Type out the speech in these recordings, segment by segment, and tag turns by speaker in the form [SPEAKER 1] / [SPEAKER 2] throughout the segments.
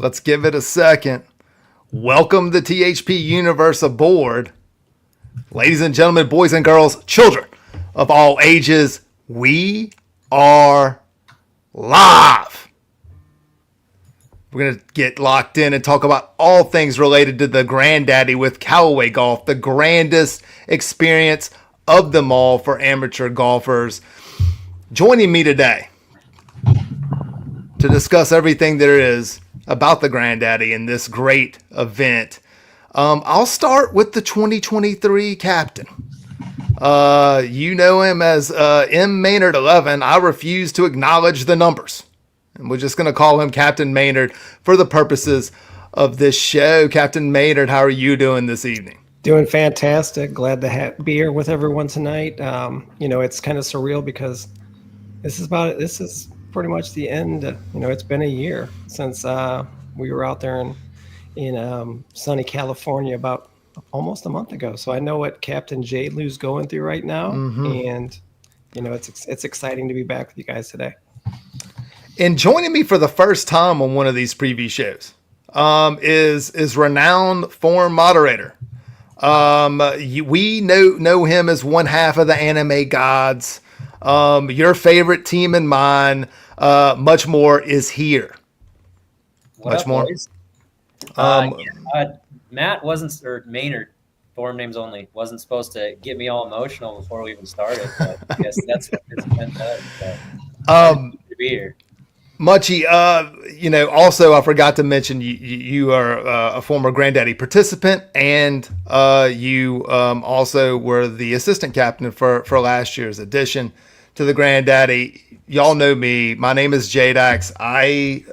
[SPEAKER 1] Let's give it a second. Welcome the THP universe aboard. Ladies and gentlemen, boys and girls, children of all ages, we are live. We're going to get locked in and talk about all things related to the Grandaddy with Callaway Golf, the grandest experience of them all for amateur golfers. Joining me today to discuss everything there is about the Grandaddy and this great event. I'll start with the 2023 captain. You know him as M. Maynard 11. I refuse to acknowledge the numbers. And we're just going to call him Captain Maynard for the purposes of this show. Captain Maynard, how are you doing this evening?
[SPEAKER 2] Doing fantastic. Glad to be here with everyone tonight. It's kind of surreal because this is pretty much the end. It's been a year since we were out there in sunny California about almost a month ago. So I know what Captain J. Lou's going through right now. Mm-hmm. And, it's exciting to be back with you guys today.
[SPEAKER 1] And joining me for the first time on one of these preview shows is renowned forum moderator. We know him as one half of the anime gods. Your favorite team and mine, Muchmore, is here.
[SPEAKER 3] Muchmore. Matt wasn't, or Maynard, forum names only, wasn't supposed to get me all emotional before we even started. But I guess that's what this event does. So, to be here.
[SPEAKER 1] Muchie, also I forgot to mention you are a former Grandaddy participant, and you also were the assistant captain for last year's edition to the Grandaddy. Y'all know me. My name is JDax. I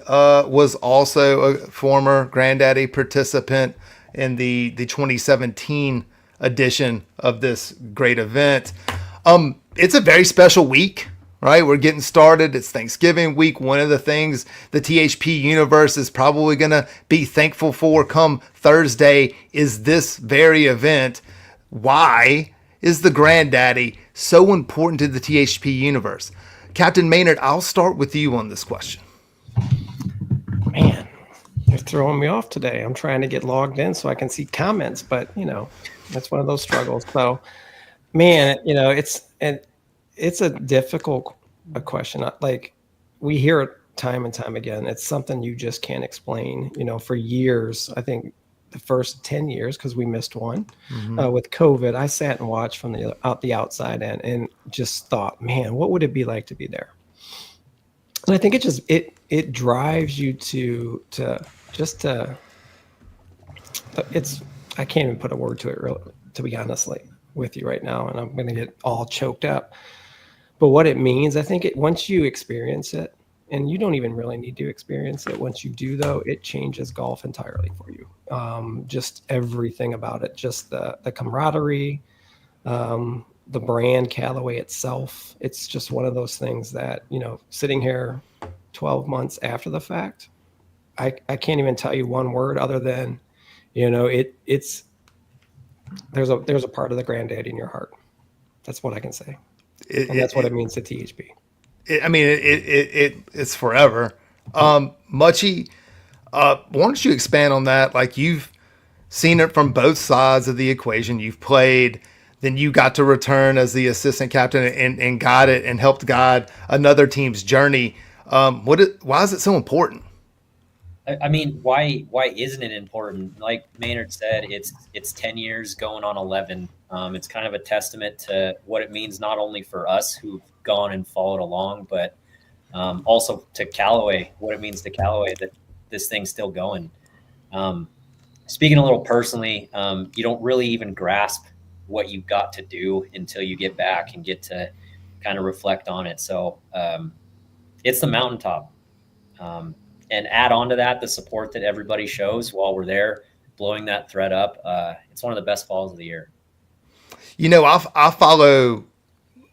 [SPEAKER 1] was also a former Grandaddy participant in the 2017 edition of this great event. It's a very special week. Right, we're getting started. It's Thanksgiving week. One of the things the THP universe is probably going to be thankful for come Thursday is this very event. Why is the Grandaddy so important to the THP universe? Captain Maynard, I'll start with you on this question.
[SPEAKER 2] Man, you're throwing me off today. I'm trying to get logged in so I can see comments, but, that's one of those struggles. So, man, it's a difficult question. Like, we hear it time and time again. It's something you just can't explain. For years, I think the first 10 years, because we missed one with COVID, I sat and watched from the outside and just thought, man, what would it be like to be there? And I think it drives you to I can't even put a word to it, really, to be honestly with you right now, and I'm going to get all choked up. But what it means, I think once you experience it, and you don't even really need to experience it. Once you do, though, it changes golf entirely for you. Just everything about it, just the camaraderie, the brand Callaway itself. It's just one of those things that, sitting here 12 months after the fact, I can't even tell you one word other than, there's a part of the Grandaddy in your heart. That's what I can say. And that's what it means to THP.
[SPEAKER 1] It's forever. Muchie, why don't you expand on that? Like, you've seen it from both sides of the equation. You've played, then you got to return as the assistant captain and guide it and helped guide another team's journey. Why is it so important?
[SPEAKER 3] I mean, why isn't it important? Like Maynard said, it's 10 years going on 11. It's kind of a testament to what it means, not only for us who've gone and followed along, but also to Callaway, what it means to Callaway that this thing's still going. Speaking a little personally, you don't really even grasp what you've got to do until you get back and get to kind of reflect on it. So it's the mountaintop. And add on to that the support that everybody shows while we're there, blowing that thread up. It's one of the best falls of the year.
[SPEAKER 1] I follow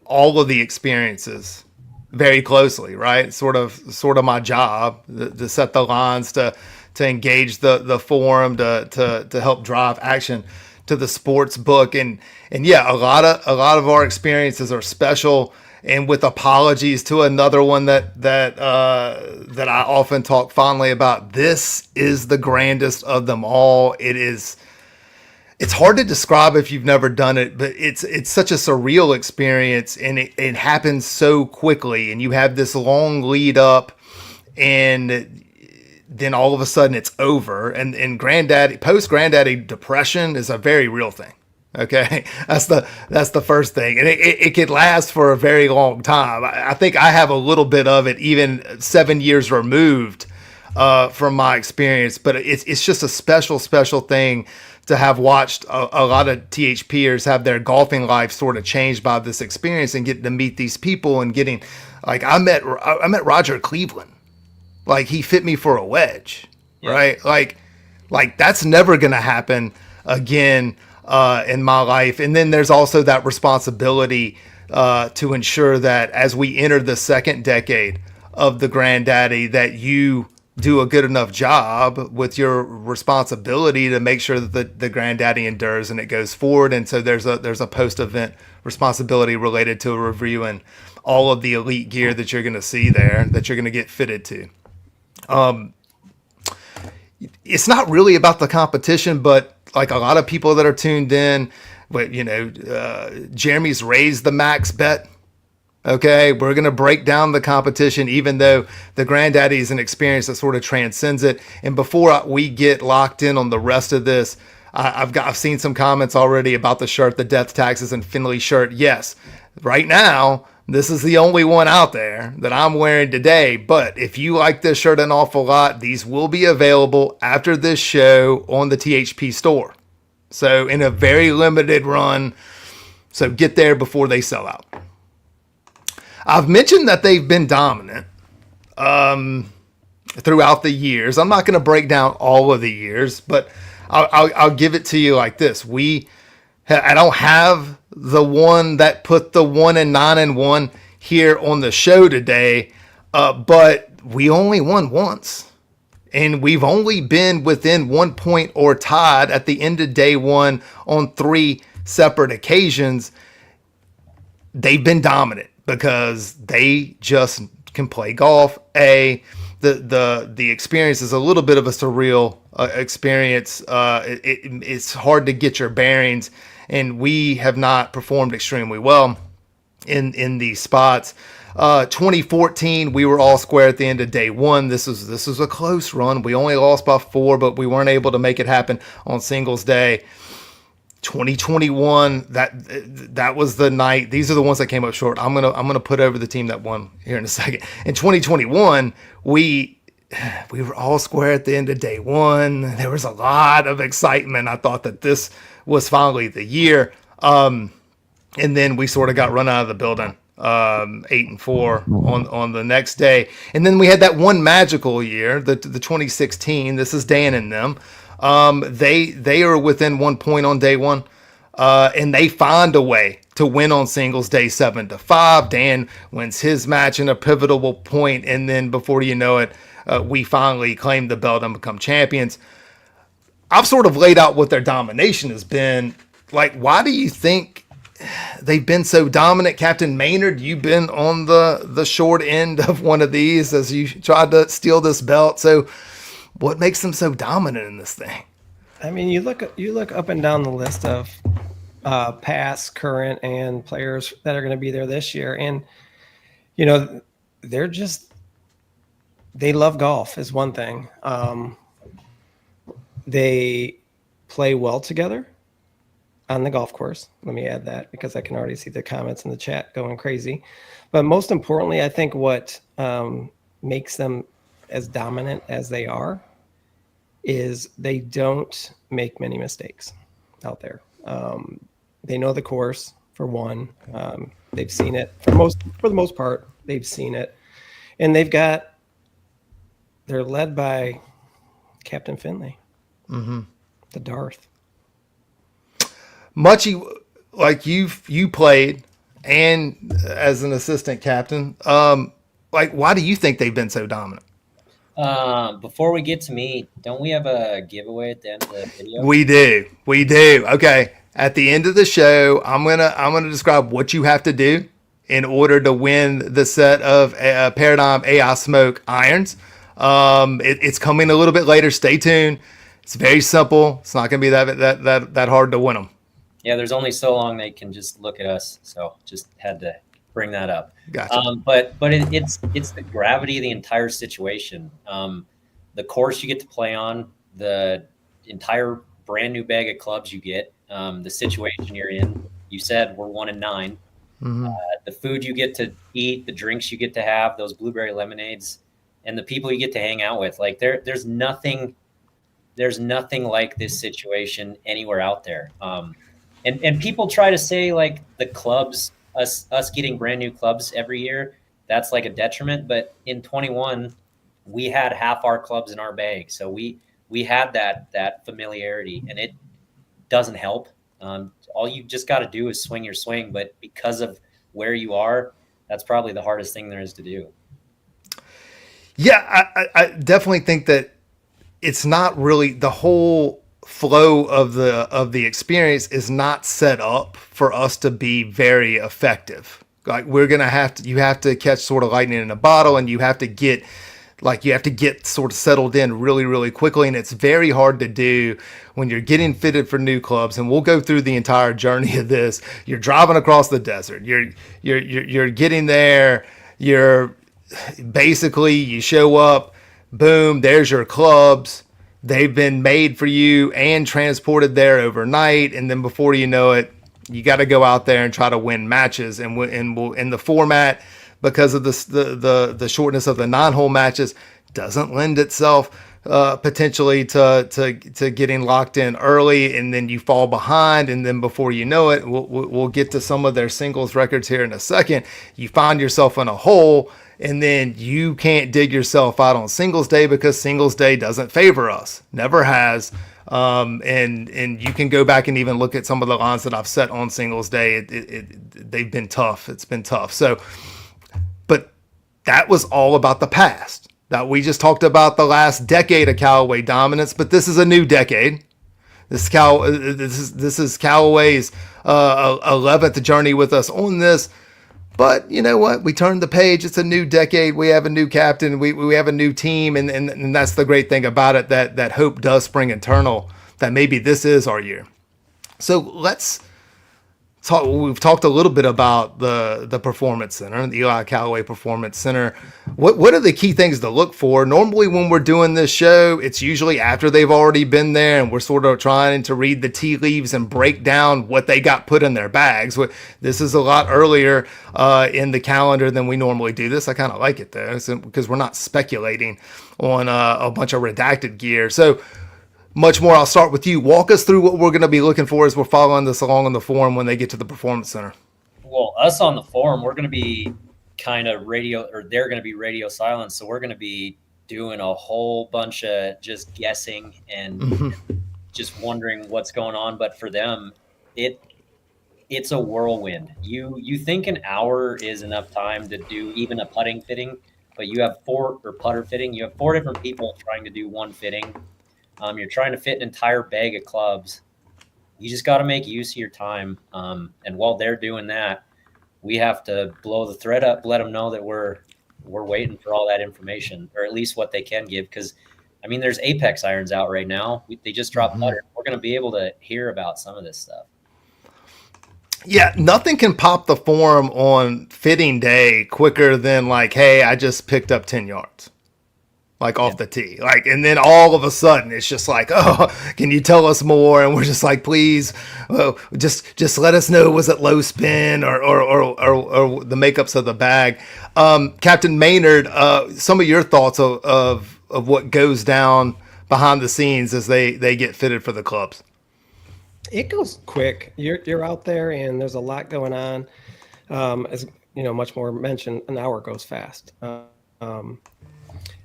[SPEAKER 1] all of the experiences very closely, right? Sort of my job to set the lines, to engage the forum, to help drive action to the sports book. And yeah, a lot of our experiences are special. And with apologies to another one that I often talk fondly about, this is the grandest of them all. It's hard to describe if you've never done it, but it's such a surreal experience, and it happens so quickly, and you have this long lead up, and then all of a sudden it's over. And post granddaddy depression is a very real thing. Okay, that's the first thing, and it could last for a very long time. I think I have a little bit of it, even 7 years removed from my experience. But it's just a special thing to have watched a lot of THPers have their golfing life sort of changed by this experience, and getting to meet these people, and getting like I met Roger Cleveland, like he fit me for a wedge, right? Like that's never gonna happen again in my life. And then there's also that responsibility to ensure that as we enter the second decade of the Grandaddy, that you do a good enough job with your responsibility to make sure that the Grandaddy endures and it goes forward. And so there's a post-event responsibility related to reviewing all of the elite gear that you're going to see there, that you're going to get fitted to. It's not really about the competition, but like a lot of people that are tuned in, but Jeremy's raised the max bet. Okay, we're going to break down the competition, even though the Grandaddy is an experience that sort of transcends it. And before we get locked in on the rest of this, I've seen some comments already about the shirt, the Death Taxes and Finley shirt. Yes, right now, this is the only one out there that I'm wearing today. But if you like this shirt an awful lot, these will be available after this show on the THP store. So in a very limited run. So get there before they sell out. I've mentioned that they've been dominant throughout the years. I'm not going to break down all of the years, but I'll give it to you like this. I don't have the one that put the 1-9-1 here on the show today, but we only won once, and we've only been within 1 point or tied at the end of day one on 3 separate occasions. They've been dominant because they just can play golf. The experience is a little bit of a surreal experience. It's hard to get your bearings, and we have not performed extremely well in these spots. 2014, we were all square at the end of day one. This was a close run. We only lost by 4, but we weren't able to make it happen on singles day. 2021, that was the night. These are the ones that came up short. I'm gonna put over the team that won here in a second. In 2021, we were all square at the end of day one. There was a lot of excitement. I thought that this was finally the year. And then we sort of got run out of the building, 8-4 on the next day. And then we had that one magical year, the 2016. This is Dan and them. They are within 1 point on day one, and they find a way to win on singles day 7-5. Dan wins his match in a pivotal point, and then before you know it, we finally claim the belt and become champions. I've sort of laid out what their domination has been. Like, why do you think they've been so dominant? Captain Maynard, you've been on the short end of one of these as you tried to steal this belt. So what makes them so dominant in this thing?
[SPEAKER 2] I mean, you look up and down the list of past, current, and players that are going to be there this year, and they love golf is one thing. They play well together on the golf course. Let me add that because I can already see the comments in the chat going crazy. But most importantly, I think what makes them as dominant as they are is they don't make many mistakes out there. They know the course, for one. They've seen it for the most part. They've seen it, and they're led by Captain Finley, the Darth.
[SPEAKER 1] Muchie, like you played and as an assistant captain, like why do you think they've been so dominant?
[SPEAKER 3] Before we get to me, don't we have a giveaway at the end of the video?
[SPEAKER 1] We do. Okay. At the end of the show, I'm gonna describe what you have to do in order to win the set of Paradigm AI Smoke irons. It's coming a little bit later. Stay tuned. It's very simple. It's not going to be that hard to win them.
[SPEAKER 3] Yeah, there's only so long they can just look at us, so just had to bring that up.
[SPEAKER 1] Gotcha.
[SPEAKER 3] But it's the gravity of the entire situation. The course you get to play on, the entire brand new bag of clubs you get, the situation you're in. You said we're 1-9.
[SPEAKER 1] Mm-hmm.
[SPEAKER 3] The food you get to eat, the drinks you get to have, those blueberry lemonades, and the people you get to hang out with. Like there's nothing like this situation anywhere out there. And people try to say like the clubs, us getting brand new clubs every year, that's like a detriment. But in 21, we had half our clubs in our bag, so we had that familiarity, and it doesn't help. All you just got to do is swing your swing, but because of where you are, that's probably the hardest thing there is to do.
[SPEAKER 1] Yeah, I definitely think that it's not really the whole flow of the experience is not set up for us to be very effective. Like you have to catch sort of lightning in a bottle, and you have to get sort of settled in really, really quickly. And it's very hard to do when you're getting fitted for new clubs. And we'll go through the entire journey of this. You're driving across the desert. You're getting there. You're basically, you show up, boom, there's your clubs. They've been made for you and transported there overnight. And then before you know it, you got to go out there and try to win matches. And in the format, because of the shortness of the 9-hole matches, doesn't lend itself potentially to getting locked in early, and then you fall behind, and then before you know it, we'll get to some of their singles records here in a second. You find yourself in a hole, and then you can't dig yourself out on singles day because singles day doesn't favor us, never has. And you can go back and even look at some of the lines that I've set on singles day. They've been tough. It's been tough. So, but that was all about the past. That we just talked about the last decade of Callaway dominance, but this is a new decade. This is Callaway's 11th journey with us on this. But you know what? We turned the page. It's a new decade. We have a new captain. We have a new team, and that's the great thing about it. That hope does spring eternal. That maybe this is our year. So let's talk. We've talked a little bit about the Performance Center, the Eli Callaway Performance Center. What are the key things to look for? Normally, when we're doing this show, it's usually after they've already been there, and we're sort of trying to read the tea leaves and break down what they got put in their bags. This is a lot earlier in the calendar than we normally do this. I kind of like it though, because we're not speculating on a bunch of redacted gear. So Muchmore, I'll start with you. Walk us through what we're going to be looking for as we're following this along on the forum when they get to the Performance Center.
[SPEAKER 3] Well, us on the forum, we're going to be kind of they're going to be radio silent. So we're going to be doing a whole bunch of just guessing and just wondering what's going on. But for them, it's a whirlwind. You think an hour is enough time to do even a putting fitting, but you have putter fitting. You have 4 different people trying to do one fitting. You're trying to fit an entire bag of clubs. You just got to make use of your time. And while they're doing that, we have to blow the thread up, let them know that we're waiting for all that information, or at least what they can give. Because, I mean, there's Apex irons out right now. They just dropped putter. We're going to be able to hear about some of this stuff.
[SPEAKER 1] Yeah, nothing can pop the form on fitting day quicker than like, hey, I just picked up 10 yards. Like off the tee, like, and then all of a sudden it's just like, oh, can you tell us more? And we're just like, please, just let us know. Was it low spin or the makeups of the bag? Captain Maynard, some of your thoughts of what goes down behind the scenes as they get fitted for the clubs.
[SPEAKER 2] It goes quick. You're out there and there's a lot going on. As you know, Muchmore mentioned, an hour goes fast.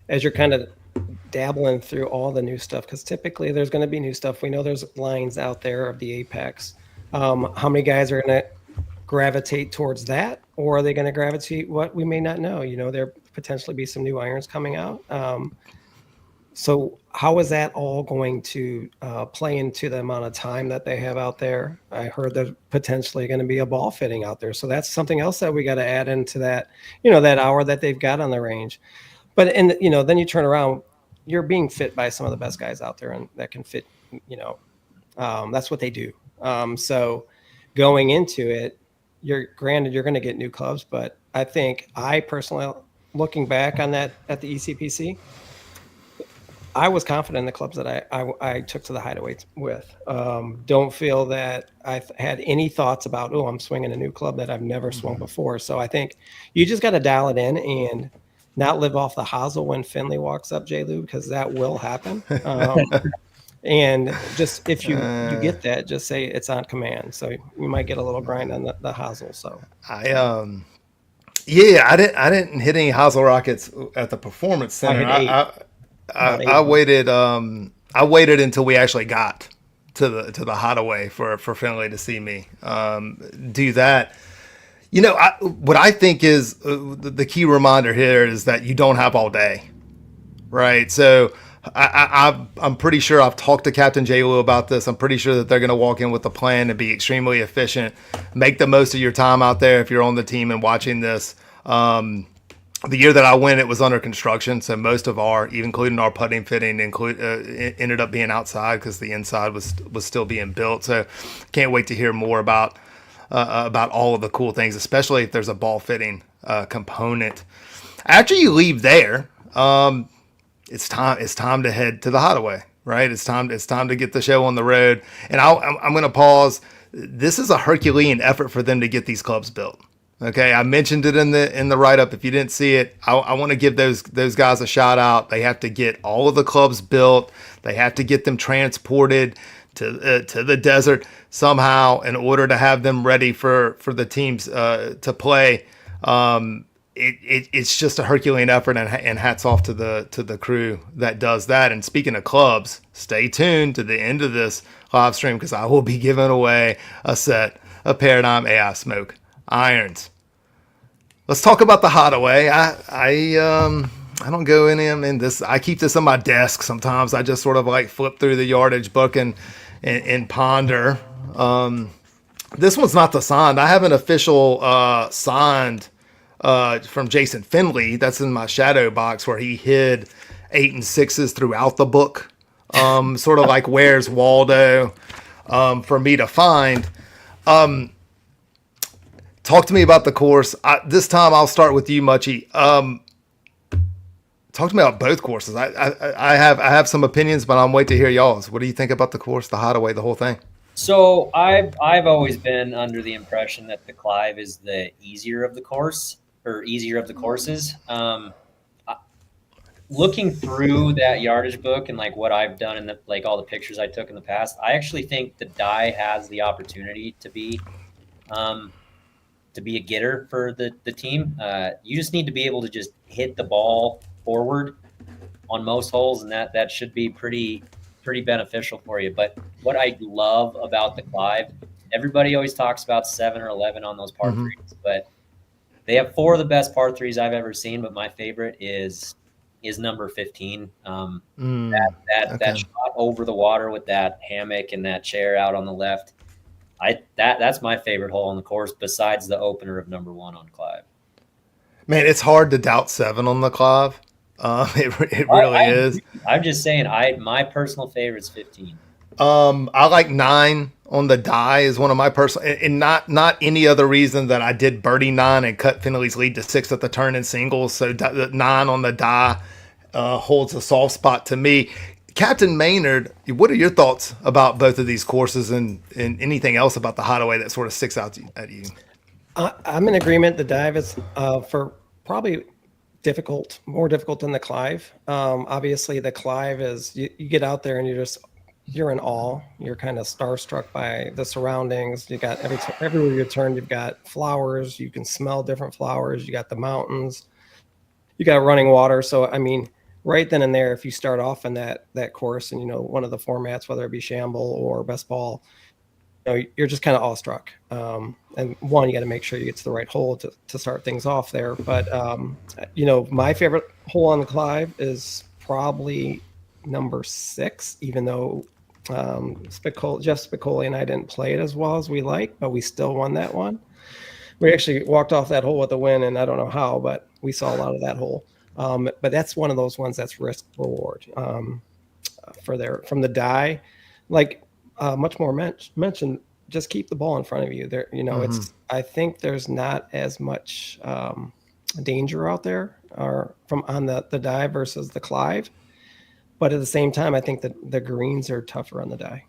[SPEAKER 2] As you're kind of dabbling through all the new stuff, because typically there's going to be new stuff. We know there's lines out there of the Apex. How many guys are going to gravitate towards that, or are they going to gravitate what we may not know? You know, there potentially be some new irons coming out. So how is that all going to play into the amount of time that they have out there? I heard there's potentially going to be a ball fitting out there. So that's something else that we got to add into that, that hour that they've got on the range. But, then you turn around, you're being fit by some of the best guys out there and that can fit, that's what they do. So going into it, you're going to get new clubs, but I think I personally, looking back on that at the ECPC, I was confident in the clubs that I took to the Hideaway with. Don't feel that I've had any thoughts about, I'm swinging a new club that I've never swung before. So I think you just got to dial it in and not live off the hosel when Finley walks up, J. Lou, because that will happen. And just if you get that, just say it's on command. So you might get a little grind on the hosel. So
[SPEAKER 1] I didn't hit any hosel rockets at the performance center. I waited. I waited until we actually got to the Hideaway for Finley to see me do that. What I think is the key reminder here is that you don't have all day, right? So I'm pretty sure I've talked to Captain J. Lou about this. I'm pretty sure that they're going to walk in with a plan and be extremely efficient. Make the most of your time out there if you're on the team and watching this. The year that I went, it was under construction, so most of even including our putting fitting, ended up being outside because the inside was still being built. So, can't wait to hear more about all of the cool things, especially if there's a ball fitting component. After you leave there, it's time to head to the Hideaway, right? It's time to get the show on the road, and I'm going to pause. This is a Herculean effort for them to get these clubs built. Okay, I mentioned it in the write-up. If you didn't see it, I want to give those guys a shout out. They have to get all of the clubs built. They have to get them transported to the desert somehow in order to have them ready for the teams to play. It's just a Herculean effort, and hats off to the crew that does that. And speaking of clubs, stay tuned to the end of this live stream because I will be giving away a set of Paradigm AI Smoke irons. Let's talk about the Hideaway. I don't go in this. I keep this on my desk. Sometimes I just sort of like flip through the yardage book and ponder. This one's not the signed. I have an official signed from Jason Finley. That's in my shadow box where he hid 8 and 6s throughout the book. Sort of like Where's Waldo for me to find. Talk to me about the course. This time I'll start with you, Muchie. Talk to me about both courses. I have some opinions, but I'm waiting to hear y'all's. What do you think about the course, the Hideaway, the whole thing?
[SPEAKER 3] So I've always been under the impression that the Clive is the easier of the course or easier of the courses. Looking through that yardage book and like what I've done and all the pictures I took in the past, I actually think the die has the opportunity to be a getter for the team. You just need to be able to just hit the ball forward on most holes, and that should be pretty beneficial for you. But what I love about the Clive, everybody always talks about 7 or 11 on those par threes, but they have 4 of the best par threes I've ever seen. But my favorite is number 15. That shot over the water with that hammock and that chair out on the left. That's my favorite hole on the course besides the opener of number 1 on Clive. Man,
[SPEAKER 1] it's hard to doubt 7 on the Clive. It really is.
[SPEAKER 3] I'm just saying, my personal favorite is 15.
[SPEAKER 1] I like 9 on the die is one of my personal, and not any other reason that I did birdie 9 and cut Finley's lead to 6 at the turn in singles. So 9 on the die holds a soft spot to me. Captain Maynard, what are your thoughts about both of these courses and anything else about the Hideaway that sort of sticks out at you?
[SPEAKER 2] I'm in agreement. The dive is for probably more difficult than the Clive. Obviously, the Clive is you get out there and you're in awe. You're kind of starstruck by the surroundings. You got everywhere you turn, you've got flowers. You can smell different flowers. You got the mountains. You got running water. So I mean, right then and there, if you start off in that course and one of the formats, whether it be Shamble or Best Ball, you're just kind of awestruck. And one, you got to make sure you get to the right hole to start things off there. But my favorite hole on the Clive is probably number 6, even though Jeff Spicoli and I didn't play it as well as we like, but we still won that one. We actually walked off that hole with a win, and I don't know how, but we saw a lot of that hole. But that's one of those ones that's risk reward from the die. Like Muchmore mentioned, just keep the ball in front of you. There, it's. I think there's not as much danger out there, or from on the die versus the Clive. But at the same time, I think that the greens are tougher on the die.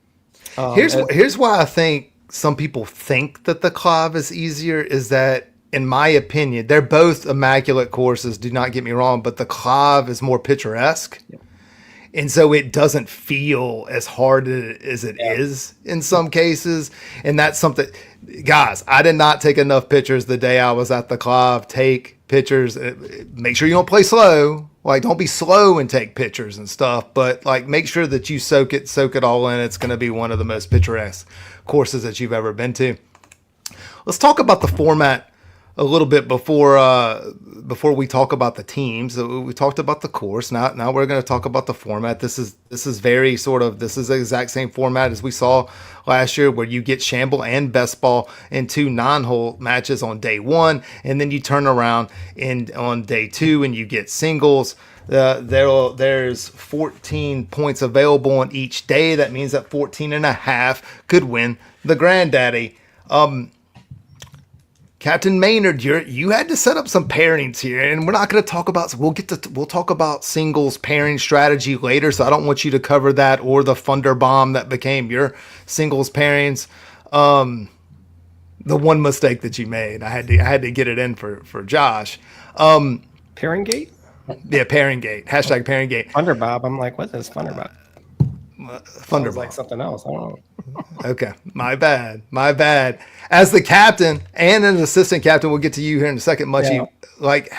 [SPEAKER 1] Here's why I think some people think that the Clive is easier, is that, in my opinion, they're both immaculate courses, do not get me wrong, but the Clive is more picturesque. Yeah. And so it doesn't feel as hard as it is in some cases. And that's something, guys, I did not take enough pictures the day I was at the Clive. Take pictures. Make sure you don't play slow. Like, don't be slow and take pictures and stuff, but like, make sure that you soak it all in. It's going to be one of the most picturesque courses that you've ever been to. Let's talk about the format a little bit before we talk about the teams. We talked about the course. Now we're going to talk about the format. This is the exact same format as we saw last year, where you get Shamble and Best Ball in 2 9-hole matches on day 1, and then you turn around on day 2 and you get singles. There's 14 points available on each day. That means that 14.5 could win the Grandaddy. Captain Maynard, you had to set up some pairings here, and we're not going to talk about. We'll talk about singles pairing strategy later. So I don't want you to cover that or the Thunder Bomb that became your singles pairings. The one mistake that you made, I had to get it in for Josh.
[SPEAKER 2] Pairing gate.
[SPEAKER 1] Yeah, pairing gate. Hashtag pairing gate.
[SPEAKER 2] Thunder Bob. I'm like, what is Thunder Bob?
[SPEAKER 1] Thunder
[SPEAKER 2] Sounds like something else. I don't know.
[SPEAKER 1] Okay, my bad. As the captain and an assistant captain, we'll get to you here in a second, Muchie. Like,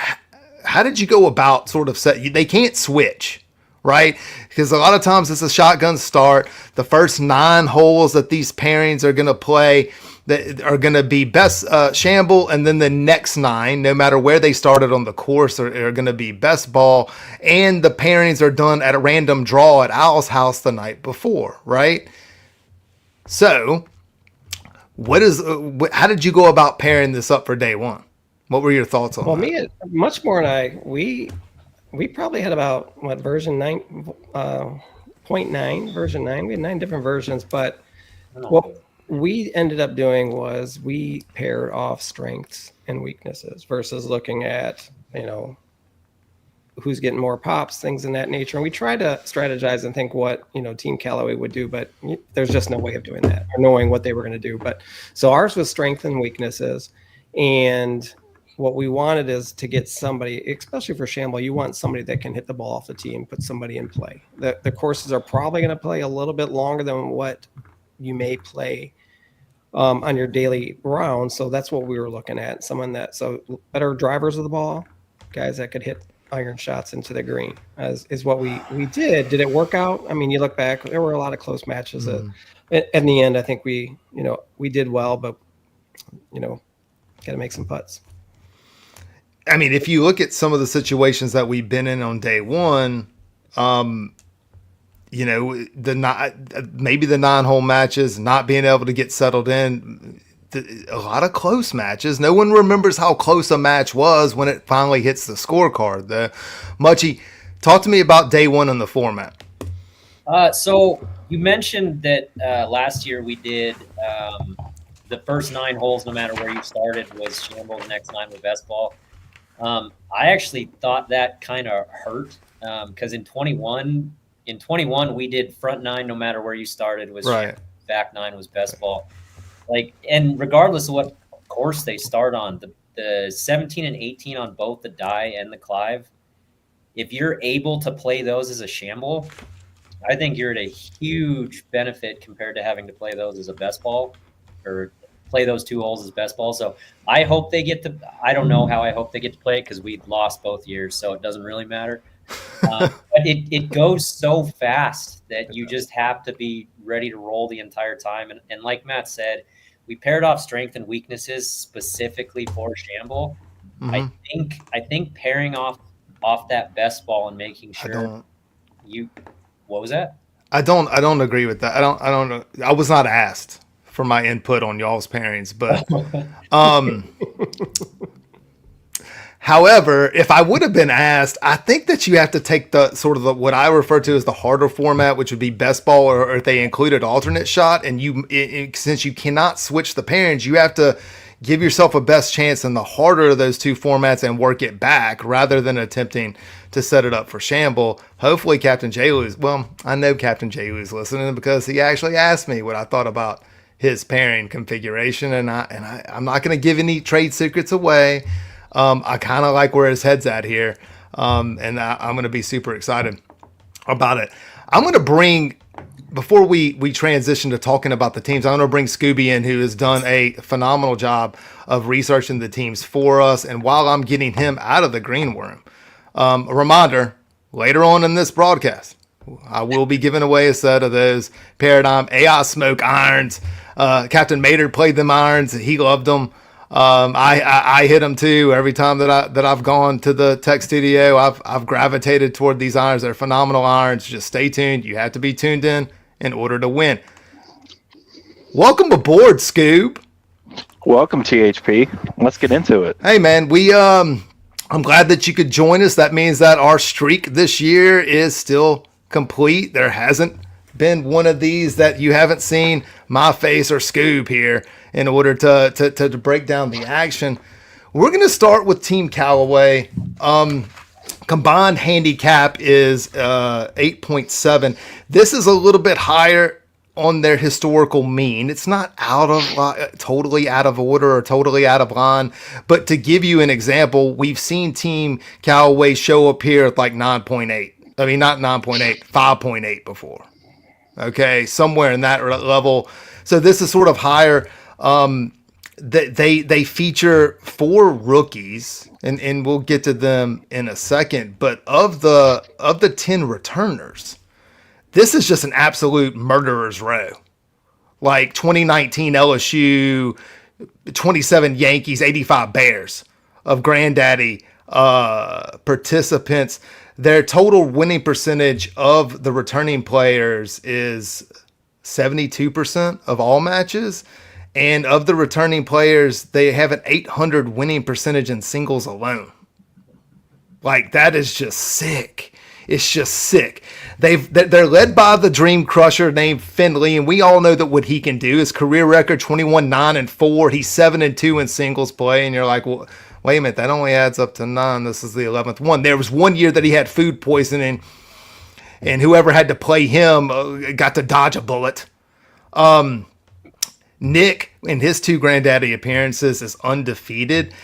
[SPEAKER 1] how did you go about sort of they can't switch, right? Because a lot of times it's a shotgun start. The first 9 holes that these pairings are going to play that are going to be best Shamble, and then the next 9, no matter where they started on the course, are going to be Best Ball, and the pairings are done at a random draw at Al's house the night before, right? So, how did you go about pairing this up for day 1? What were your thoughts on that?
[SPEAKER 2] Well, Muchmore and I, we probably had about version 9, 0.9, version 9. We had 9 different versions, but what we ended up doing was we paired off strengths and weaknesses versus looking at, who's getting more pops, things in that nature. And we tried to strategize and think what, Team Callaway would do, but there's just no way of doing that or knowing what they were going to do. But so ours was strength and weaknesses. And what we wanted is to get somebody, especially for Shamble, you want somebody that can hit the ball off the tee and put somebody in play. The courses are probably going to play a little bit longer than what you may play on your daily round. So that's what we were looking at. So better drivers of the ball, guys that could hit iron shots into the green is what we did. Did it work out? I mean, you look back, there were a lot of close matches. In the end, I think we did well, but got to make some putts.
[SPEAKER 1] I mean, if you look at some of the situations that we've been in on day 1, maybe the 9-hole matches, not being able to get settled in, a lot of close matches. No one remembers how close a match was when it finally hits the scorecard. Muchie, talk to me about day 1 in the format.
[SPEAKER 3] So you mentioned that last year we did the first 9 holes, no matter where you started, was Shamble. The next 9 was Best Ball. I actually thought that kind of hurt because in 21 we did front 9, no matter where you started, was right. Back 9 was Best Ball. And regardless of what course they start on, the 17 and 18 on both the die and the Clive, if you're able to play those as a Shamble, I think you're at a huge benefit compared to having to play those as a Best Ball or play those 2 holes as Best Ball. So I hope they get to. I don't know how I hope they get to play it because we lost both years, so it doesn't really matter. But it goes so fast that you just have to be ready to roll the entire time. And like Matt said, we paired off strength and weaknesses specifically for Shamble. I think pairing off that Best Ball and making sure What was that?
[SPEAKER 1] I don't agree with that. I don't know. I was not asked for my input on y'all's pairings, but however, if I would have been asked, I think that you have to take the sort of what I refer to as the harder format, which would be best ball, or if they included alternate shot. And since you cannot switch the pairings, you have to give yourself a best chance in the harder of those two formats and work it back rather than attempting to set it up for shamble. Hopefully Captain J-Lou's, well, I know Captain J-Lou's listening because he actually asked me what I thought about his pairing configuration, and I'm not going to give any trade secrets away. I kind of like where his head's at here, and I'm going to be super excited about it. I'm going to bring, before we transition to talking about the teams, I'm going to bring Scooby in, who has done a phenomenal job of researching the teams for us. And while I'm getting him out of the green room, a reminder, later on in this broadcast, I will be giving away a set of those Paradigm AI Smoke irons. Captain Maynard played them irons. He loved them. I hit them too. Every time that I've gone to the tech studio, I've gravitated toward these irons. They're phenomenal irons. Just stay tuned. You have to be tuned in order to win. Welcome aboard, Scoob.
[SPEAKER 4] Welcome, THP. Let's get into it.
[SPEAKER 1] Hey man, I'm glad that you could join us. That means that our streak this year is still complete. There hasn't been one of these that you haven't seen my face or Scoob here in order to break down the action. We're going to start with Team Callaway. Combined handicap is 8.7. This is a little bit higher on their historical mean. It's not totally out of order or totally out of line. But to give you an example, we've seen Team Callaway show up here at like 9.8. I mean, not 9.8, 5.8 before. Okay, somewhere in that level. So this is sort of higher. They feature 4 rookies, and we'll get to them in a second. But of the 10 returners, this is just an absolute murderer's row. Like 2019 LSU, 27 Yankees, 85 Bears of Grandaddy participants. Their total winning percentage of the returning players is 72% of all matches. And of the returning players, they have an 800 winning percentage in singles alone. Like, that is just sick. It's just sick. They're led by the dream crusher named Finley, and we all know that what he can do. His career record, 21-9-4. He's 7-2 in singles play, and you're like, well, wait a minute, that only adds up to 9. This is the 11th one. There was one year that he had food poisoning, and whoever had to play him got to dodge a bullet. Nick, in his 2 Grandaddy appearances, is undefeated.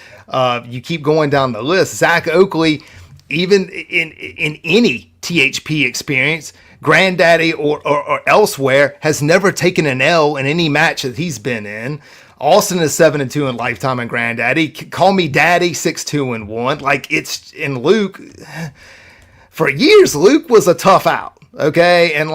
[SPEAKER 1] You keep going down the list. Zach Oakley, even in any THP experience, Grandaddy or elsewhere, has never taken an L in any match that he's been in. Austin is 7-2 in lifetime in Grandaddy. Call me Daddy, 6-2-1. Like, it's in Luke. For years, Luke was a tough out. Okay, and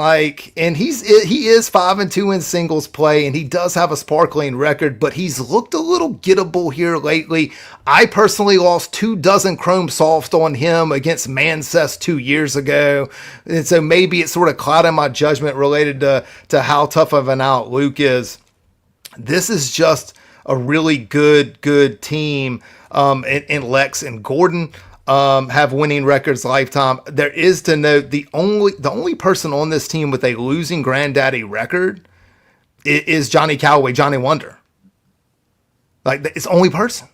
[SPEAKER 1] he is 5-2 in singles play, and he does have a sparkling record, but he's looked a little gettable here lately. I personally lost 24 Chrome Soft on him against Mancess 2 years ago, and so maybe it's sort of clouding my judgment related to how tough of an out Luke is. This is just a really good team, and Lex and Gordon have winning records lifetime. There is to note the only person on this team with a losing Grandaddy record is Johnny Callaway, Johnny Wonder. Like, it's the only person.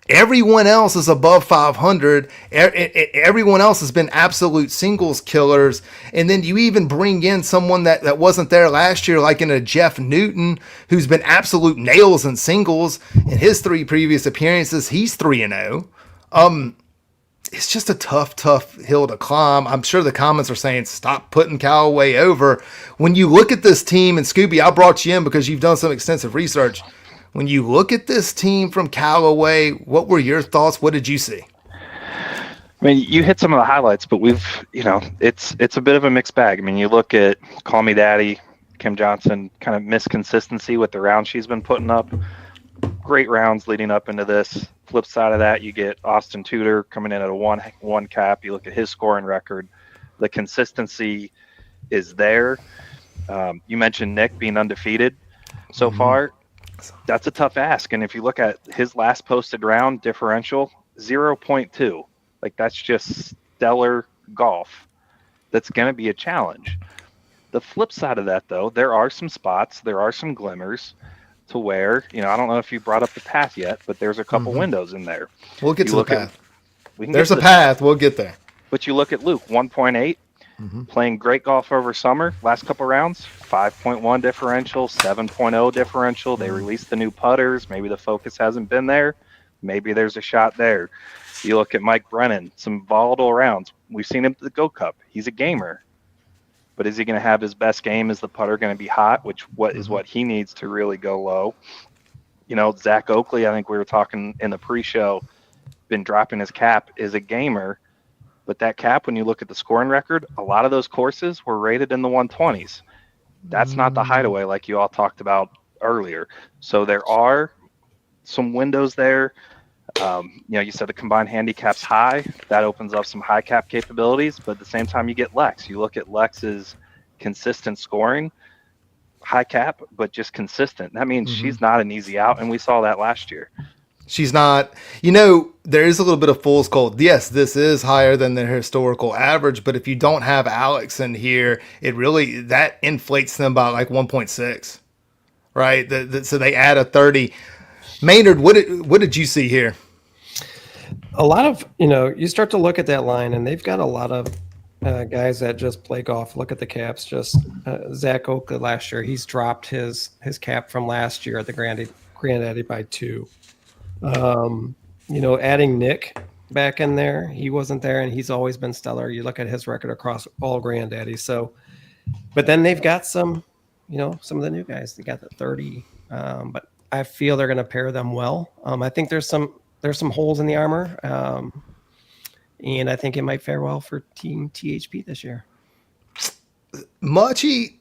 [SPEAKER 1] Everyone else is above 500. Everyone else has been absolute singles killers. And then you even bring in someone that wasn't there last year, like in a Jeff Newton, who's been absolute nails in singles. In his 3 previous appearances, he's 3-0. It's just a tough hill to climb. I'm sure the comments are saying, stop putting Callaway over. When you look at this team, and Scooby, I brought you in because you've done some extensive research. When you look at this team from Callaway, what were your thoughts? What did you see?
[SPEAKER 4] I mean, you hit some of the highlights, but it's a bit of a mixed bag. I mean, you look at Call Me Daddy, Kim Johnson, kind of missed consistency with the rounds she's been putting up. Great rounds leading up into this. Flip side of that, you get Austin Tudor coming in at a one cap. You look at his scoring record. The consistency is there. You mentioned Nick being undefeated so far. That's a tough ask. And if you look at his last posted round differential, 0.2, like that's just stellar golf. That's going to be a challenge. The flip side of that, though, there are some spots, there are some glimmers to where, I don't know if you brought up the path yet, but there's a couple windows in there.
[SPEAKER 1] We'll get to the path.
[SPEAKER 4] There's
[SPEAKER 1] a path. We'll get there.
[SPEAKER 4] But you look at Luke, 1.8, playing great golf over summer, last couple rounds, 5.1 differential, 7.0 differential. They released the new putters. Maybe the focus hasn't been there. Maybe there's a shot there. You look at Mike Brennan, some volatile rounds. We've seen him at the Go Cup. He's a gamer. But is he going to have his best game? Is the putter going to be hot, which is what he needs to really go low? Zach Oakley, I think we were talking in the pre-show, been dropping his cap, is a gamer. But that cap, when you look at the scoring record, a lot of those courses were rated in the 120s. That's not the Hideaway like you all talked about earlier. So there are some windows there. You said the combined handicap's high. That opens up some high cap capabilities. But at the same time, you get Lex. You look at Lex's consistent scoring, high cap, but just consistent. That means she's not an easy out, and we saw that last year.
[SPEAKER 1] She's not, there is a little bit of fool's gold. Yes, this is higher than the historical average, but if you don't have Alex in here, that inflates them by like 1.6, right? So they add a 30. Maynard, what did you see here?
[SPEAKER 2] A lot of, you start to look at that line, and they've got a lot of guys that just play golf. Look at the caps. Just Zach Oakley last year, he's dropped his cap from last year at the Grandaddy by 2. Adding Nick back in there, he wasn't there, and he's always been stellar. You look at his record across all Grandaddies. So, but then they've got some of the new guys. They got the 30, but I feel they're going to pair them well. I think there's some holes in the armor, and I think it might fare well for Team THP this year.
[SPEAKER 1] Muchie,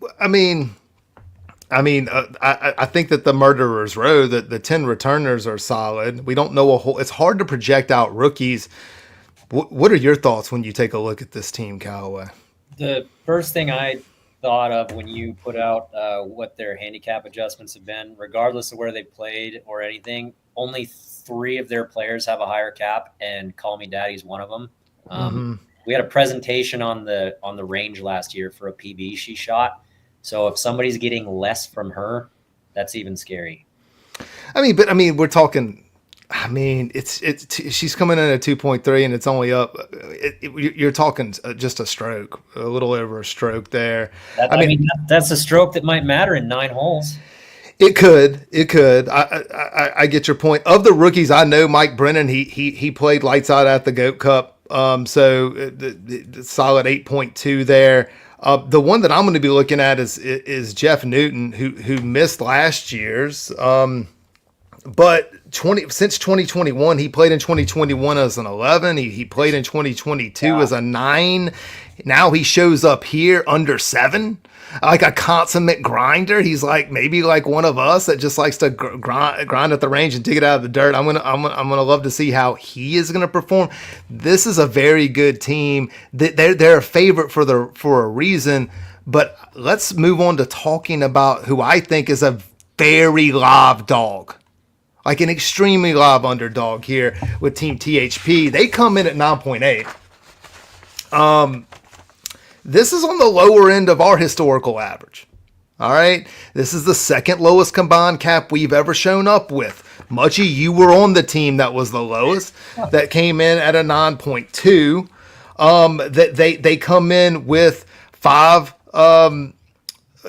[SPEAKER 1] I think that the Murderers Row, the 10 returners are solid. We don't know it's hard to project out rookies. What are your thoughts when you take a look at this team, Callaway?
[SPEAKER 3] The first thing I thought of when you put out what their handicap adjustments have been, regardless of where they played or anything, only 3 of their players have a higher cap, and Call Me Daddy's one of them. We had a presentation on the range last year for a PB she shot. So if somebody's getting less from her, that's even scary.
[SPEAKER 1] We're talking. It's she's coming in at 2.3, and it's only up. You're talking just a stroke, a little over a stroke there.
[SPEAKER 3] That's a stroke that might matter in 9 holes.
[SPEAKER 1] It could. I get your point. Of the rookies, I know Mike Brennan. He played lights out at the Goat Cup. So the solid 8.2 there. The one that I'm going to be looking at is Jeff Newton, who missed last year's. But since 2021, he played in 2021 as an 11. He played in 2022 as a 9. Now he shows up here under 7, like a consummate grinder. He's maybe like one of us that just likes to grind at the range and dig it out of the dirt. I'm gonna love to see how he is gonna perform. This is a very good team. They're a favorite for a reason. But let's move on to talking about who I think is a very live dog. Like an extremely live underdog here with Team THP. They come in at 9.8. This is on the lower end of our historical average. All right. This is the second lowest combined cap we've ever shown up with. Muchie, you were on the team that was the lowest, that came in at a 9.2. They come in with 5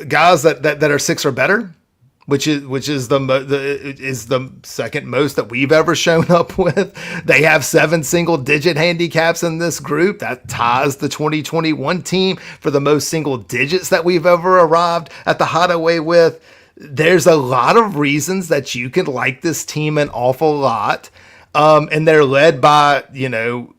[SPEAKER 1] guys that are 6 or better. Which is the second most that we've ever shown up with. They have 7 single-digit handicaps in this group. That ties the 2021 team for the most single digits that we've ever arrived at the Hideaway with. There's a lot of reasons that you can like this team an awful lot. And they're led by,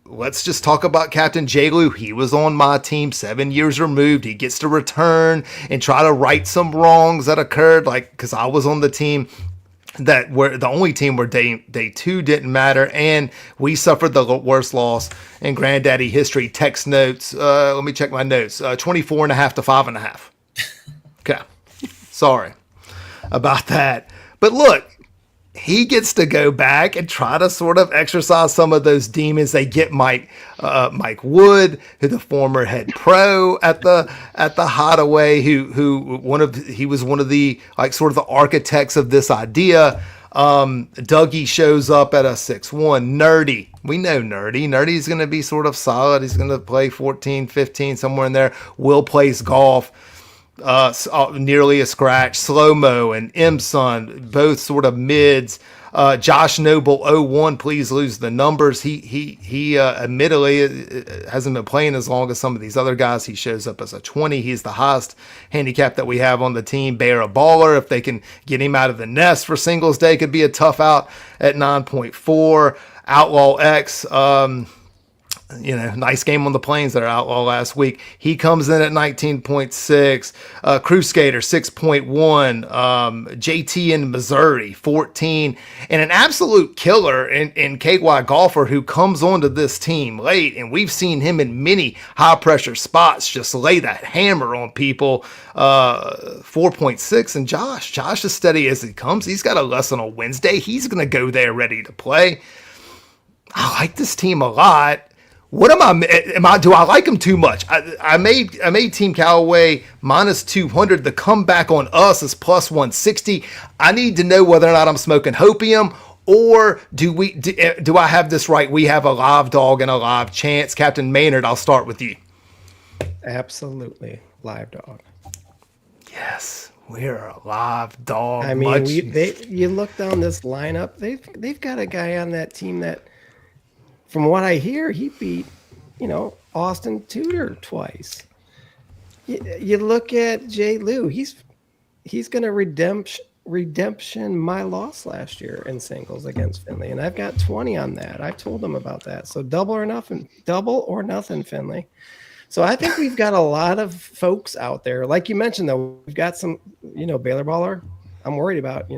[SPEAKER 1] let's just talk about Captain J. Lou. He was on my team, 7 years removed. He gets to return and try to right some wrongs that occurred, because I was on the team that were the only team where day 2 didn't matter, and we suffered the worst loss in Granddaddy history. Text notes. Let me check my notes. 24.5 to 5.5. Okay. Sorry about that. But look, he gets to go back and try to sort of exercise some of those demons. They get Mike Wood, who the former head pro at the Hideaway, he was one of the like sort of the architects of this idea. Dougie shows up at a 6'1". Nerdy. We know Nerdy. Nerdy's going to be sort of solid. He's going to play 14, 15, somewhere in there. Will plays golf. Nearly a scratch. Slow-mo and M-Sun, both sort of mids. Josh Noble 01, please lose the numbers. He admittedly hasn't been playing as long as some of these other guys. He shows up as a 20. He's the highest handicap that we have on the team. Bear a baller. If they can get him out of the nest for singles day, could be a tough out at 9.4. Outlaw X, nice game on the Plains that are Outlaw last week. He comes in at 19.6. Crew Skater 6.1. JT in Missouri 14, and an absolute killer in KY Golfer who comes onto this team late, and we've seen him in many high pressure spots just lay that hammer on people. 4.6. And Josh is steady as he comes. He's got a lesson on Wednesday. He's going to go there ready to play. I like this team a lot. What do I like them too much? I made Team Callaway minus 200. The comeback on us is plus 160. I need to know whether or not I'm smoking hopium, or do I have this right? We have a live dog and a live chance. Captain Maynard, I'll start with you.
[SPEAKER 2] Absolutely, live dog.
[SPEAKER 1] Yes, we're a live dog.
[SPEAKER 2] I mean, you look down this lineup. They've got a guy on that team that, from what I hear, he beat, Austin Tudor twice. You look at Jay Lou. He's going to redemption my loss last year in singles against Finley, and I've got 20 on that. I've told him about that. So double or nothing, Finley. So I think we've got a lot of folks out there. Like you mentioned, though, we've got some, Baylor Baller. I'm worried about,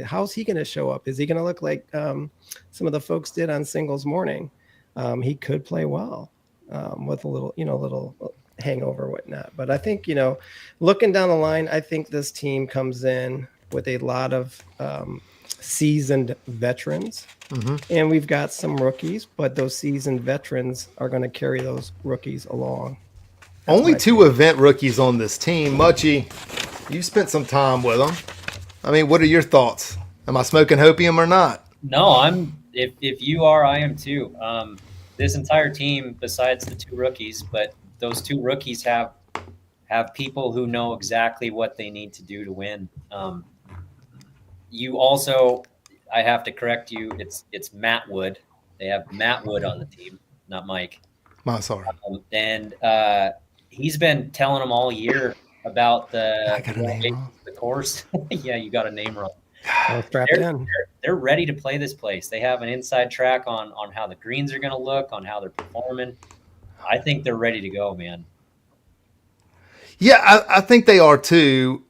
[SPEAKER 2] how's he going to show up? Is he going to look like some of the folks did on singles morning? He could play well with a little hangover or whatnot. But I think, looking down the line, I think this team comes in with a lot of seasoned veterans. Mm-hmm. And we've got some rookies, but those seasoned veterans are going to carry those rookies along. That's
[SPEAKER 1] only 2 event rookies on this team. Muchie, you spent some time with them. I mean, what are your thoughts? Am I smoking hopium or not?
[SPEAKER 3] No, if you are, I am too. This entire team, besides the 2 rookies, but those 2 rookies have people who know exactly what they need to do to win. You also, I have to correct you. It's Matt Wood. They have Matt Wood on the team, not Mike.
[SPEAKER 1] Oh, sorry.
[SPEAKER 3] And he's been telling them all year about the course. Yeah, you got a name wrong. They're ready to play this place. They have an inside track on how the greens are going to look, on how they're performing. I think they're ready to go, man.
[SPEAKER 1] Yeah, I think they are too.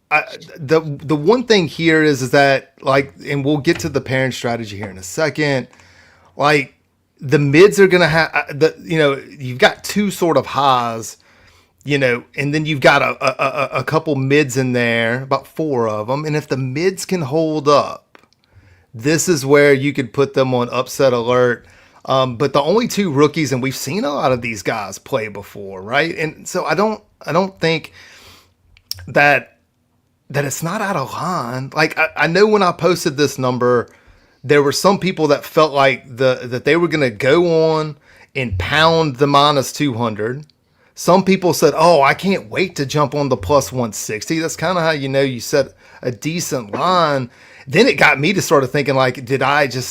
[SPEAKER 1] The one thing here is that, like, and we'll get to the pairing strategy here in a second. Like, the mids are going to have you've got 2 sort of highs, and then you've got a couple mids in there, about 4 of them. And if the mids can hold up, this is where you could put them on upset alert. But the only 2 rookies, and we've seen a lot of these guys play before, right? And so I don't think that it's not out of line. Like, I know when I posted this number, there were some people that felt like that they were going to go on and pound the minus 200. Some people said, "Oh, I can't wait to jump on the plus 160." That's kind of how you set a decent line. Then it got me to sort of thinking, like, did I get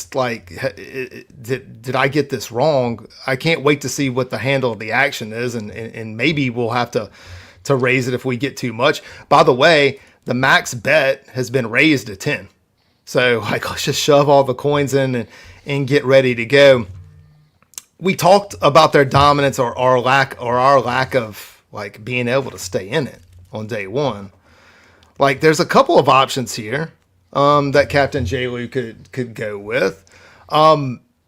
[SPEAKER 1] this wrong? I can't wait to see what the handle of the action is, and maybe we'll have to raise it if we get too much. By the way, the max bet has been raised to 10. So, like, let's just shove all the coins in and get ready to go. We talked about their dominance or our lack of, like, being able to stay in it on day 1. Like, there's a couple of options here. that Captain J. Lou could go with.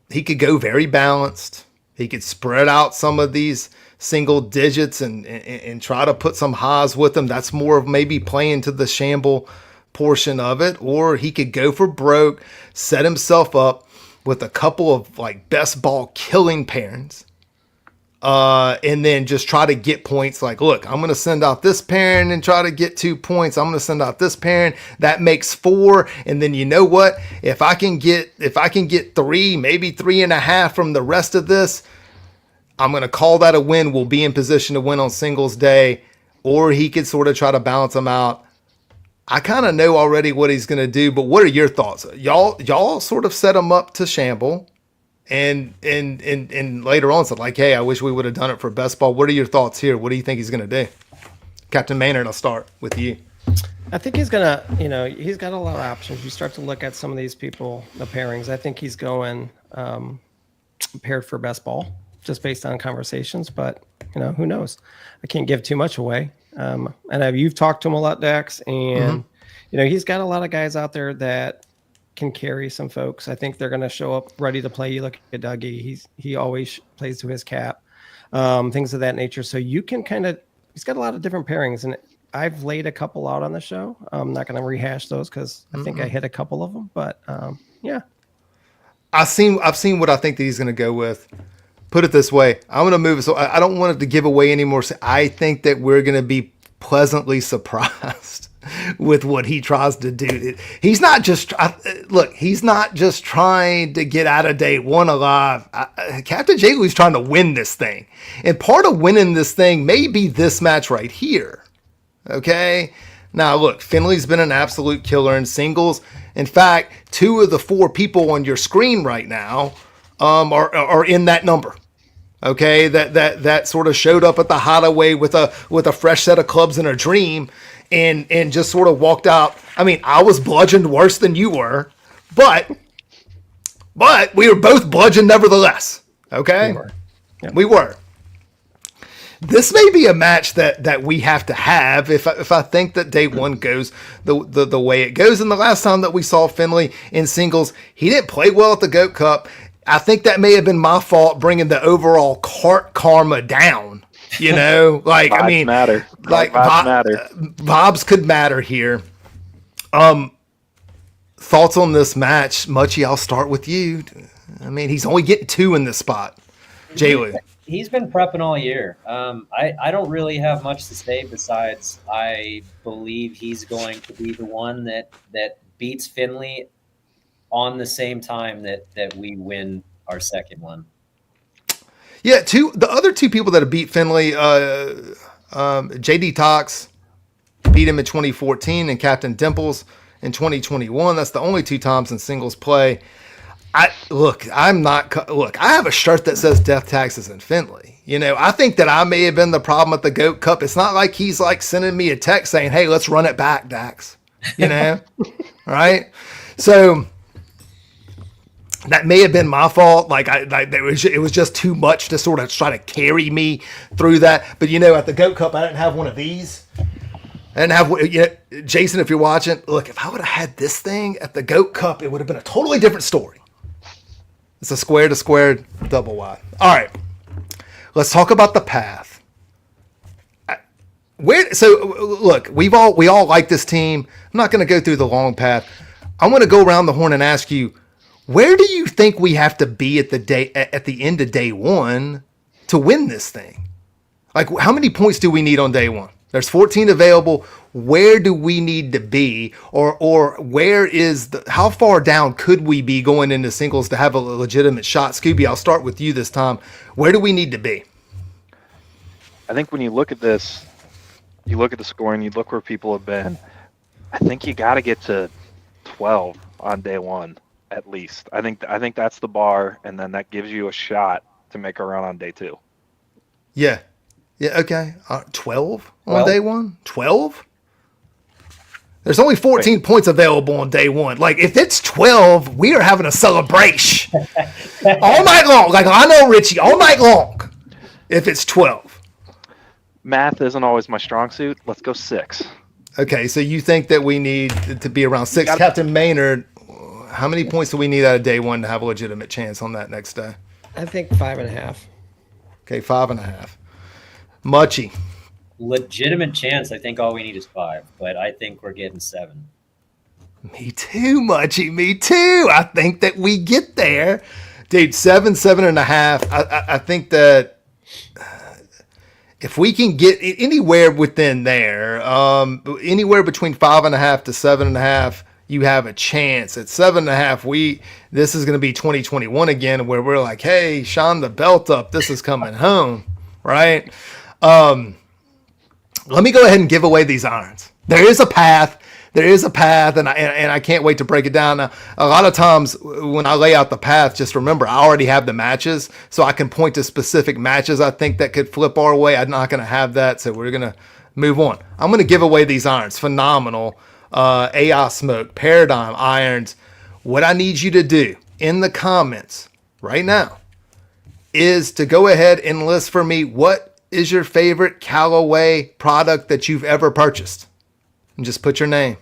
[SPEAKER 1] He could go very balanced. He could spread out some of these single digits and try to put some highs with them. That's more of maybe playing to the shamble portion of it. Or he could go for broke, set himself up with a couple of like best ball killing pairings. And then just try to get points. Like, look, I'm going to send out this pairing and try to get 2 points. I'm going to send out this pairing that makes 4. And then you know what? If I can get 3, maybe 3.5 from the rest of this, I'm going to call that a win. We'll be in position to win on singles day. Or he could sort of try to balance them out. I kind of know already what he's going to do, but what are your thoughts? Y'all sort of set him up to shamble. And later on said like, hey, I wish we would have done it for best ball. What are your thoughts here? What do you think he's going to do? Captain Maynard, I'll start with you.
[SPEAKER 2] I think he's going to, he's got a lot of options. You start to look at some of these people, the pairings. I think he's going paired for best ball just based on conversations, but who knows? I can't give too much away. And you've talked to him a lot, Dax, and he's got a lot of guys out there that can carry some folks. I think they're going to show up ready to play. You look at Dougie; he always plays to his cap, things of that nature. So you can he's got a lot of different pairings, and I've laid a couple out on the show. I'm not going to rehash those because I think I hit a couple of them. But yeah,
[SPEAKER 1] I've seen what I think that he's going to go with. Put it this way, I'm going to move it. So I don't want it to give away anymore. So I think that we're going to be pleasantly surprised with what he tries to do. He's not just trying to get out of day one alive. Captain J. Lou's trying to win this thing. And part of winning this thing may be this match right here. Okay? Now, look, Finley's been an absolute killer in singles. In fact, 2 of the 4 people on your screen right now are in that number. Okay, that sort of showed up at the Hideaway with a fresh set of clubs and a dream, and just sort of walked out. I mean, I was bludgeoned worse than you were, but we were both bludgeoned nevertheless. Okay, we were. This may be a match that we have to have if I think that day one goes the way it goes. And the last time that we saw Finley in singles, he didn't play well at the Goat Cup. I think that may have been my fault bringing the overall cart karma down. Like
[SPEAKER 4] vibes
[SPEAKER 1] I mean,
[SPEAKER 4] matter.
[SPEAKER 1] Like
[SPEAKER 4] vibes matter.
[SPEAKER 1] Vibes could matter here. Thoughts on this match, Muchie? I'll start with you. I mean, he's only getting 2 in this spot. J-Lou.
[SPEAKER 3] He's been prepping all year. I don't really have much to say besides I believe he's going to be the one that beats Finley on the same time that we win our second one.
[SPEAKER 1] Yeah, the other 2 people that have beat Finley, JDax beat him in 2014 and Captain Dimples in 2021. That's the only 2 times in singles play. I have a shirt that says Death Taxes in Finley. I think that I may have been the problem at the Goat Cup. It's not like he's like sending me a text saying, hey, let's run it back, Dax. Right? So that may have been my fault. It was just too much to sort of try to carry me through that. But at the Goat Cup, I didn't have one of these. I didn't have Jason, if you're watching, look, if I would have had this thing at the Goat Cup, it would have been a totally different story. It's a square to square double wide. All right, let's talk about the path. Look, we all like this team. I'm not going to go through the long path. I want to go around the horn and ask you, where do you think we have to be at the end of day one to win this thing? Like, how many points do we need on day one? There's 14 available. Where do we need to be, or where is how far down could we be going into singles to have a legitimate shot? Scooby, I'll start with you this time. Where do we need to be?
[SPEAKER 4] I think when you look at this, you look at the scoring, you look where people have been. I think you got to get to 12 on day one at least. I think that's the bar, and then that gives you a shot to make a run on day 2.
[SPEAKER 1] Yeah. Yeah. Okay. 12 on day one. 12. There's only 14 points available on day one. Like, if it's 12, we are having a celebration all night long. Like, I know, Richie, all night long. If it's 12.
[SPEAKER 4] Math isn't always my strong suit. Let's go 6.
[SPEAKER 1] Okay, so you think that we need to be around 6. Captain Maynard, how many points do we need out of day 1 to have a legitimate chance on that next day?
[SPEAKER 2] I think 5.5.
[SPEAKER 1] Okay, 5.5. Muchie.
[SPEAKER 3] Legitimate chance. I think all we need is 5, but I think we're getting 7.
[SPEAKER 1] Me too, Muchie. Me too. I think that we get there. Dude, 7.5. I think that if we can get anywhere within there, anywhere between 5.5 to 7.5, you have a chance. At 7.5, this is going to be 2021 again, where we're like, hey, shine the belt up. This is coming home, right? Let me go ahead and give away these irons. There is a path. And I can't wait to break it down. Now, a lot of times when I lay out the path, just remember I already have the matches, so I can point to specific matches I think that could flip our way. I'm not going to have that, so we're going to move on. I'm going to give away these irons. Phenomenal. AI Smoke, Paradigm irons. What I need you to do in the comments right now is to go ahead and list for me what is your favorite Callaway product that you've ever purchased. And just put your name.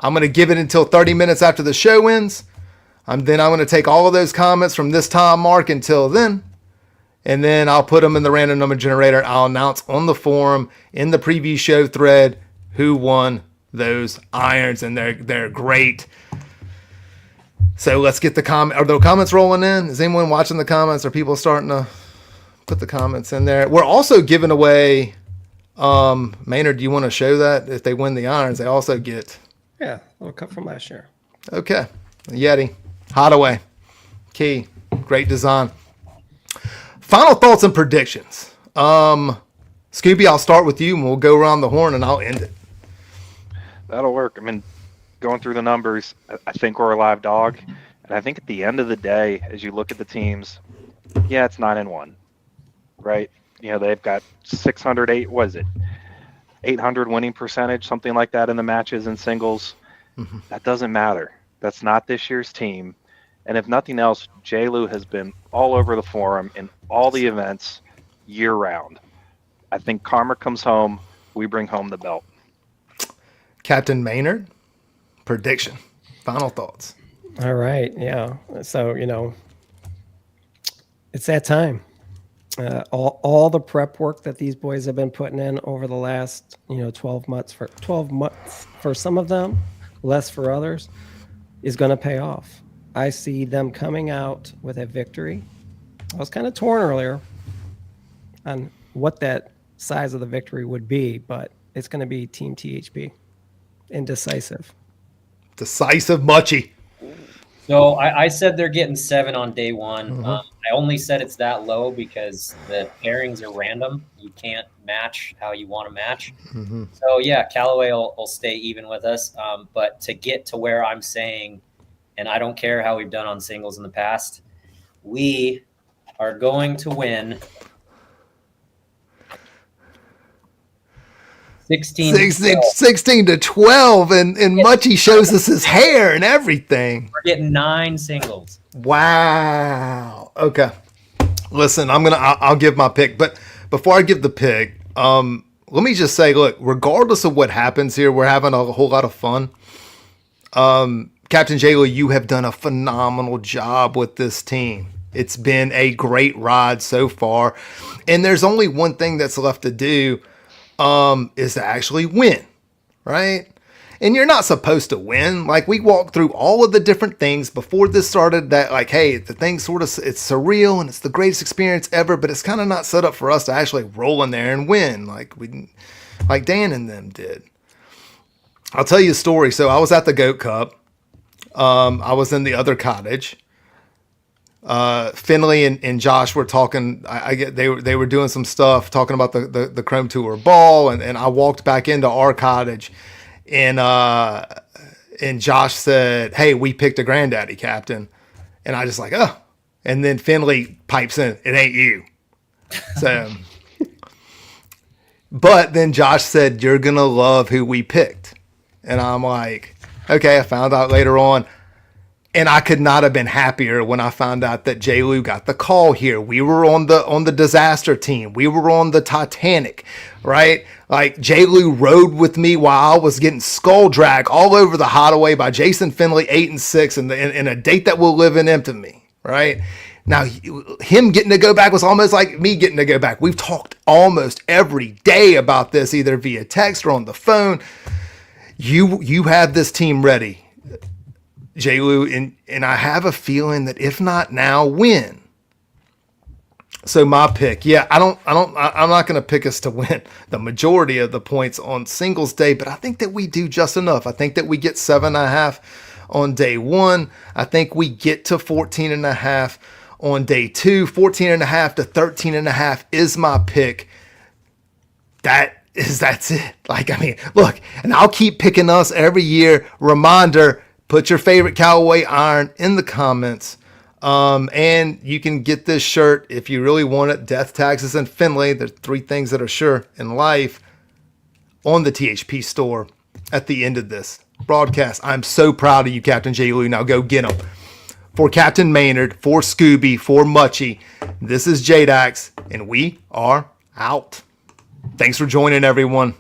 [SPEAKER 1] I'm going to give it until 30 minutes after the show ends. Then I'm going to take all of those comments from this time mark until then. And then I'll put them in the random number generator. I'll announce on the forum in the preview show thread who won those irons. And they're great. So let's get are the comments rolling in? Is anyone watching the comments? Are people starting to put the comments in there? We're also giving away... Maynard, do you want to show that? If they win the irons, they also get...
[SPEAKER 2] Yeah, a little cup from last year.
[SPEAKER 1] Okay. Yeti. Hideaway. Key. Great design. Final thoughts and predictions. Scooby, I'll start with you, and we'll go around the horn, and I'll end it.
[SPEAKER 4] That'll work. I mean, going through the numbers, I think we're a live dog. And I think at the end of the day, as you look at the teams, yeah, it's 9-1, right? You know, they've got 608, what is it? 800 winning percentage, something like that in the matches and singles. Mm-hmm. That doesn't matter. That's not this year's team. And if nothing else, J. Lou has been all over the forum in all the events year round. I think karma comes home. We bring home the belt. Captain Maynard, prediction. Final thoughts.
[SPEAKER 2] All right. Yeah. So, it's that time. All the prep work that these boys have been putting in over the last 12 months for some of them, less for others, is going to pay off. I see them coming out with a victory. I was kind of torn earlier on what that size of the victory would be, but it's going to be Team THP and decisive
[SPEAKER 1] Muchie.
[SPEAKER 3] So I said they're getting 7 on day 1. Mm-hmm. I only said it's that low because the pairings are random. You can't match how you want to match. Mm-hmm. So, yeah, Callaway will stay even with us. But to get to where I'm saying, and I don't care how we've done on singles in the past, we are going to win 16
[SPEAKER 1] to 12, and Muchie shows us his hair and everything.
[SPEAKER 3] We're getting 9 singles.
[SPEAKER 1] Wow. Okay. Listen, I'll give my pick, but before I give the pick, let me just say, look, regardless of what happens here, we're having a whole lot of fun. Captain J-Lo, you have done a phenomenal job with this team. It's been a great ride so far, and there's only one thing that's left to do. Is to actually win, right? And you're not supposed to win. Like, we walked through all of the different things before this started that, like, hey, the thing it's surreal and it's the greatest experience ever, but it's kind of not set up for us to actually roll in there and win like Dan and them did. I'll tell you a story. So I was at the Goat Cup. I was in the other cottage. Finley and Josh were talking. They were doing some stuff talking about the Chrome Tour ball, and I walked back into our cottage, and Josh said, "Hey, we picked a Grandaddy, Captain," and I just like, oh, and then Finley pipes in, "It ain't you." So, but then Josh said, "You're gonna love who we picked," and I'm like, okay. I found out later on. And I could not have been happier when I found out that J. Lou got the call here. We were on the disaster team. We were on the Titanic, right? Like J. Lou rode with me while I was getting skull drag all over the Hideaway by Jason Finley, 8 and 6, in a date that will live in infamy, right? Now, him getting to go back was almost like me getting to go back. We've talked almost every day about this, either via text or on the phone. You have this team ready, J. Lou, and I have a feeling that if not now, when? So my pick, I'm not going to pick us to win the majority of the points on singles day, but I think that we do just enough. I think that we get 7.5 on day 1. I think we get to 14.5 on day 2. 14.5 to 13.5 is my pick. That's it. Like, I mean, look, and I'll keep picking us every year. Reminder, put your favorite Callaway iron in the comments. And you can get this shirt if you really want it. Death, taxes, and Finley. There's 3 things that are sure in life on the THP store at the end of this broadcast. I'm so proud of you, Captain J. Lou. Now go get them. For Captain Maynard, for Scooby, for Muchie, this is JDax, and we are out. Thanks for joining, everyone.